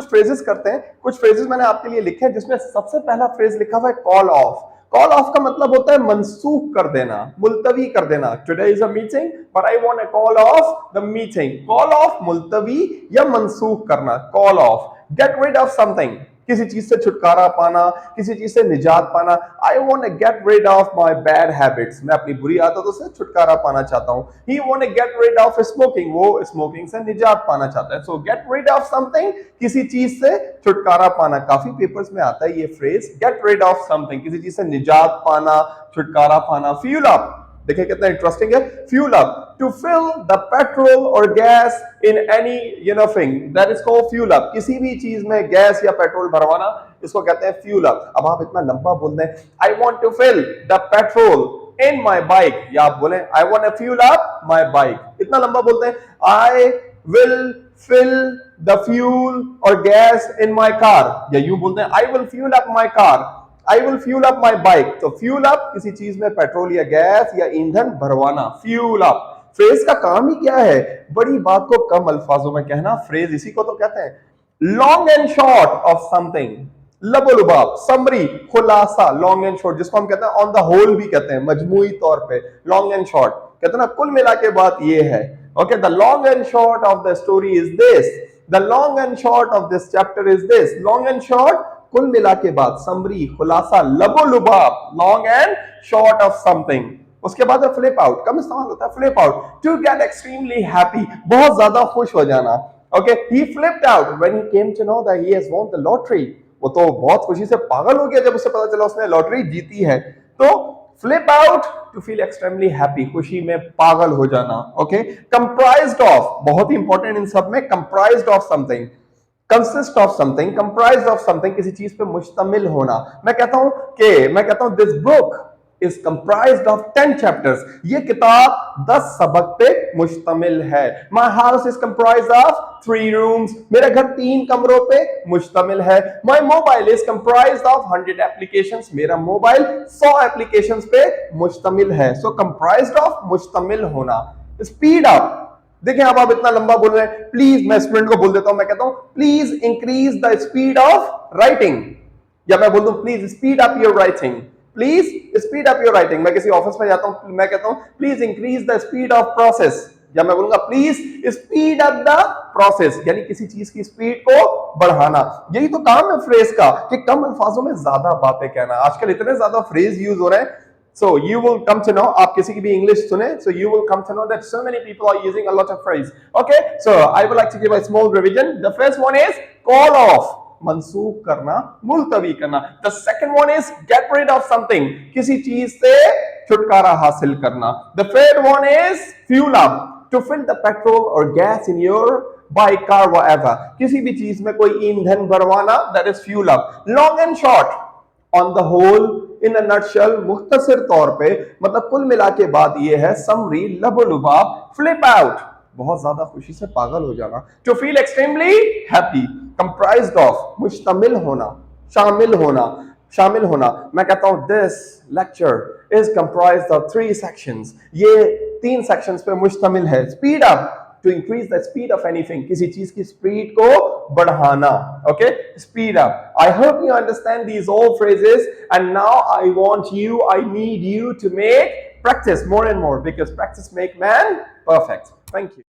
कुछ फ्रेजेस करते हैं, कुछ फ्रेजेस मैंने आपके लिए लिखे हैं जिसमें सबसे पहला फ्रेज लिखा हुआ है कॉल ऑफ। कॉल ऑफ का मतलब होता है मनसूख कर देना, मुलतवी कर देना। Today is a meeting but I want a call off the meeting. Call off मुलतवी या मनसूख करना, call off. Get rid of something, किसी चीज से छुटकारा पाना, किसी चीज से निजात पाना। I want to get rid of my bad habits, मैं अपनी बुरी आदतों से छुटकारा पाना चाहता हूं। He want to get rid of smoking, वो स्मोकिंग से निजात पाना चाहता है। So get rid of something, किसी चीज से छुटकारा पाना। काफी पेपर्स में आता है ये phrase, get rid of something, किसी चीज से निजात पाना, छुटकारा पाना। फ्यूल अप, देखिए कितना इंटरेस्टिंग है। Fuel up, to fill the petrol और gas in anything, that is called fuel up. किसी भी चीज में गैस या पेट्रोल भरवाना, इसको कहते हैं फ्यूल अप। अब आप इतना लंबा बोल दें, I want to fill the petrol in my bike, या आप बोले I want to fuel up my bike, इतना लंबा बोलते हैं। I will fill the fuel और गैस इन माय कार, या यूं बोलते हैं I will fuel up my car, I will fuel up my bike. तो फ्यूल अप किसी चीज में पेट्रोल या गैस या ईंधन भरवाना, फ्यूल अप। फ्रेज का काम ही क्या है? बड़ी बात को कम अल्फाजों में कहना। फ्रेज इसी को तो कहते हैं। Long and short of something, लबोलुबाब, समरी, खुलासा, लॉन्ग एंड शॉर्ट, जिसको हम कहते हैं ऑन द होल भी कहते हैं, मजमूई तौर पे लॉन्ग एंड शॉर्ट कहते हैं ना, कुल मिला के बात ये है। Okay, the long and short of the story is this, the long and short of this chapter is this. Long and short, कुल मिला के बाद, समरी, खुलासा, लबोलुबाब, long and short of something. उसके बाद फ्लिप आउट, कम इस्तेमाल होता है flip out, to get extremely happy, बहुत ज्यादा खुश हो जाना। Okay, he flipped out when he came to know that he has won the lottery, वो तो बहुत खुशी से पागल हो गया जब उसे पता चला उसने लॉटरी जीती है। तो flip out, to feel extremely happy, खुशी में पागल हो जाना। ओके, कंप्राइज्ड ऑफ, बहुत ही इंपॉर्टेंट इन सब में, comprised of something, consist of something, comprise of something, किसी चीज पे मुश्तमिल होना। मैं कहता हूं this book is comprised of 10 chapters, ये किताब 10 सबक पे मुश्तमिल है। My house is comprised of 3 rooms, मेरा घर 3 कमरों पे मुश्तमिल है। My mobile is comprised of 100 applications, मेरा मोबाइल 100 एप्लीकेशंस पे मुश्तमिल है। सो कंप्राइज्ड ऑफ, मुश्तमिल होना। स्पीड अप, देखिए अब आप इतना लंबा बोल रहे हैं, प्लीज, मैं स्टूडेंट को बोल देता हूं, मैं कहता हूं please increase the speed of writing, या मैं बोल दूं please speed up your writing, please speed up your writing. मैं किसी ऑफिस में जाता हूं, मैं कहता हूं please increase the speed of process, या मैं बोलूंगा please speed up the process, यानी किसी चीज की स्पीड को बढ़ाना। यही तो काम है फ्रेज का, कि कम अल्फाजों में ज्यादा बातें कहना। आजकल इतने ज्यादा फ्रेज यूज हो रहे हैं, so you will come to know, आप किसी की भी इंग्लिश सुने, so you will come to know that so many people are using a lot of phrase. Okay, so I would like to give a small revision. The first one is call off, मनसूख करना, मुलतवी करना। The second one is get rid of something, किसी चीज से छुटकारा हासिल करना। The third one is fuel up, to fill the petrol or gas in your bike, car, whatever, किसी भी चीज में कोई ईंधन भरवाना, that is fuel up. Long and short, on the whole, in a nutshell, मुख्तसर तौर पे, मतलब कुल मिला के बात ये है, समरी, लबोलुबाब, फ्लिप आउट, बहुत ज्यादा खुशी से पागल हो जाना। To feel extremely happy, comprised of, मुश्तमिल होना, शामिल होना, शामिल होना। मैं कहता हूं this lecture is comprised of 3 sections, ये 3 सेक्शंस पे मुश्तमिल है। Speed up, to increase the speed of anything, किसी चीज की स्पीड को बढ़ाना। Okay, speed up. I hope you understand these all phrases, and now I need you to make practice more and more, because practice make man perfect. Thank you.